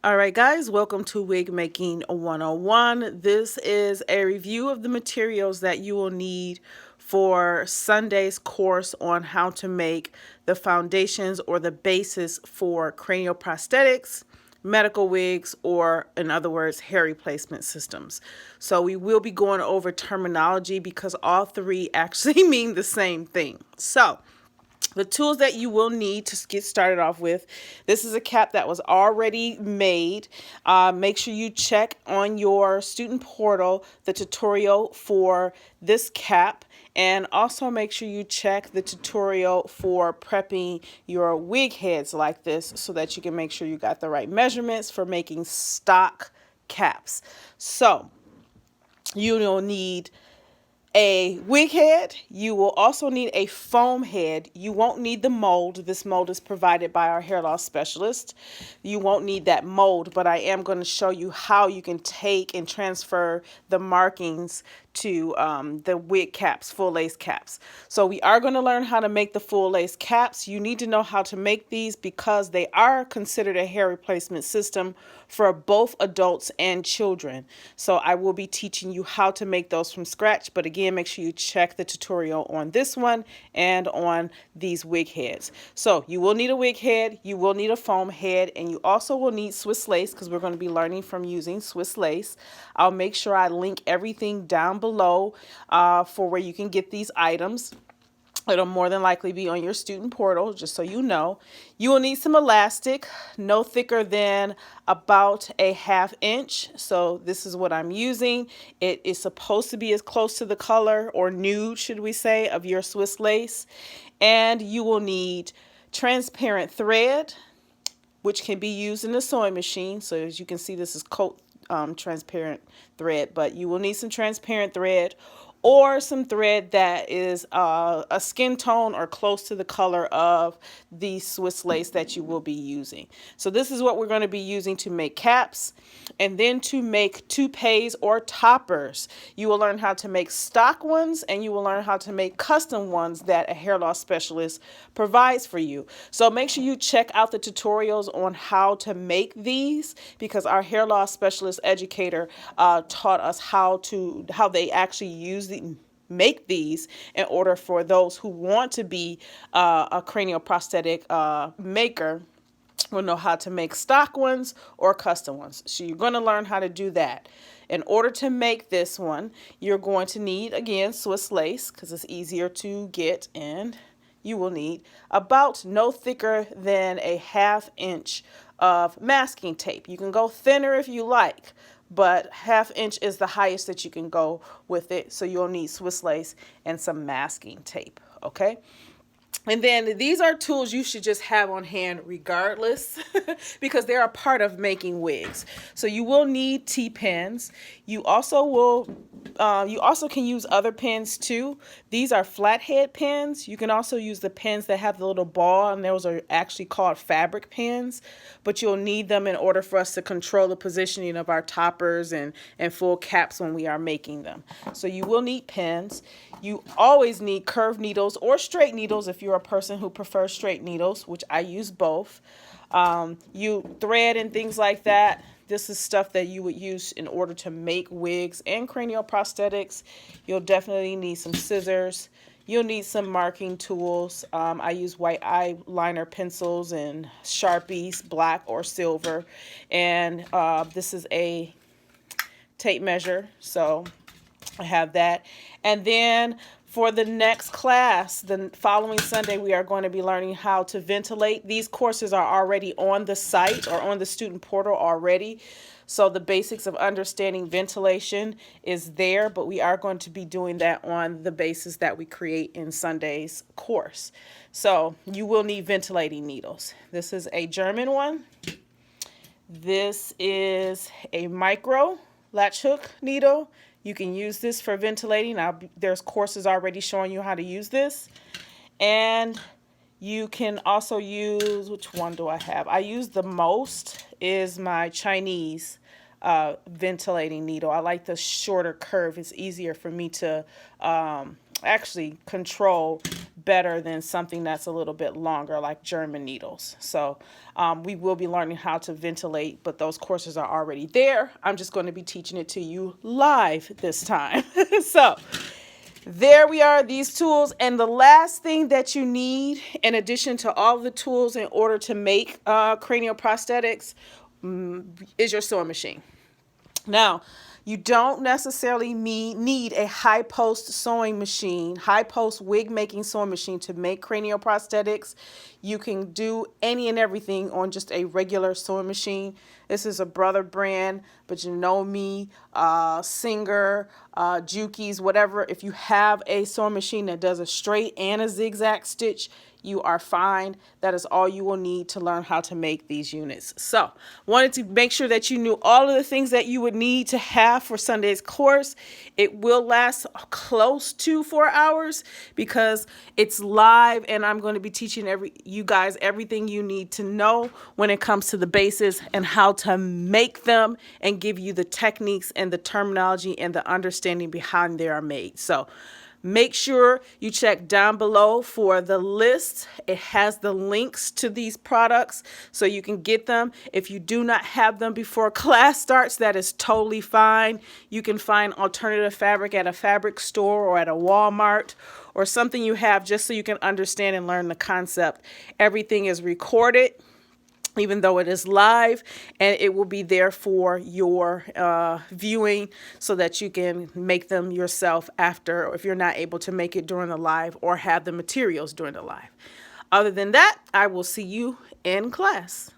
All right, guys, welcome to Wig Making 101. This is a review of the materials that you will need for Sunday's course on how to make the foundations or the basis for cranial prosthetics, medical wigs, or in other words, hair replacement systems. So we will be going over terminology because all three actually mean the same thing. So the tools that you will need to get started off with. This is a cap that was already made. Make sure you check on your student portal the tutorial for this cap, and also make sure you check the tutorial for prepping your wig heads like this so that you can make sure you got the right measurements for making stock caps. So you will need a wig head. You will also need a foam head. You won't need the mold. This mold is provided by our hair loss specialist. You won't need that mold, but I am going to show you how you can take and transfer the markings to the wig caps, full lace caps. So we are going to learn how to make the full lace caps. You need to know how to make these because they are considered a hair replacement system for both adults and children. So I will be teaching you how to make those from scratch, but again, make sure you check the tutorial on this one and on these wig heads. So you will need a wig head, you will need a foam head, and you also will need Swiss lace because we're going to be learning from using Swiss lace. I'll make sure I link everything down below for where you can get these items. It'll more than likely be on your student portal, just so you know. You will need some elastic, no thicker than about a 1/2 inch. So this is what I'm using. It is supposed to be as close to the color, or nude, should we say, of your Swiss lace. And you will need transparent thread, which can be used in the sewing machine. So as you can see, this is coat transparent thread, but you will need some transparent thread or some thread that is a skin tone or close to the color of the Swiss lace that you will be using. So this is what we're going to be using to make caps. And then to make toupees or toppers, you will learn how to make stock ones, and you will learn how to make custom ones that a hair loss specialist provides for you. So make sure you check out the tutorials on how to make these, because our hair loss specialist educator taught us how they actually make these in order for those who want to be a cranial prosthetic maker will know how to make stock ones or custom ones. So you're going to learn how to do that. In order to make this one, you're going to need, again, Swiss lace because it's easier to get, and you will need about no thicker than a 1/2 inch of masking tape. You can go thinner if you like, but 1/2 inch is the highest that you can go with it. So you'll need Swiss lace and some masking tape, okay? And then these are tools you should just have on hand regardless because they're a part of making wigs. So you will need T-pins. You also can use other pins too. These are flathead pins. You can also use the pins that have the little ball, and those are actually called fabric pins, but you'll need them in order for us to control the positioning of our toppers and full caps when we are making them. So you will need pins. You always need curved needles or straight needles if you're a person who prefers straight needles, which I use both. You thread and things like that. This is stuff that you would use in order to make wigs and cranial prosthetics. You'll definitely need some scissors. You'll need some marking tools. I use white eyeliner pencils and Sharpies, black or silver. And this is a tape measure, so I have that. And then for the next class, the following Sunday, we are going to be learning how to ventilate. These courses are already on the site or on the student portal already. So the basics of understanding ventilation is there, but we are going to be doing that on the basis that we create in Sunday's course. So you will need ventilating needles. This is a German one. This is a micro latch hook needle. You can use this for ventilating. There's courses already showing you how to use this. And you can also use, which one do I have? I use the most is my Chinese ventilating needle. I like the shorter curve. It's easier for me to actually control better than something that's a little bit longer, like German needles. So we will be learning how to ventilate, but those courses are already there. I'm just going to be teaching it to you live this time. So there we are, these tools. And the last thing that you need, in addition to all the tools in order to make cranial prosthetics, is your sewing machine. Now, you don't necessarily need a high post sewing machine, high post wig making sewing machine to make cranial prosthetics. You can do any and everything on just a regular sewing machine. This is a Brother brand, but you know me, Singer, Jukies, whatever. If you have a sewing machine that does a straight and a zigzag stitch, you are fine. That is all you will need to learn how to make these units. So, wanted to make sure that you knew all of the things that you would need to have for Sunday's course. It will last close to 4 hours because it's live, and I'm going to be teaching you guys everything you need to know when it comes to the bases and how to make them, and give you the techniques and the terminology and the understanding behind they are made. So, make sure you check down below for the list. It has the links to these products so you can get them. If you do not have them before class starts, that is totally fine. You can find alternative fabric at a fabric store or at a Walmart, or something you have just so you can understand and learn the concept. Everything is recorded, even though it is live, and it will be there for your viewing so that you can make them yourself after, if you're not able to make it during the live or have the materials during the live. Other than that, I will see you in class.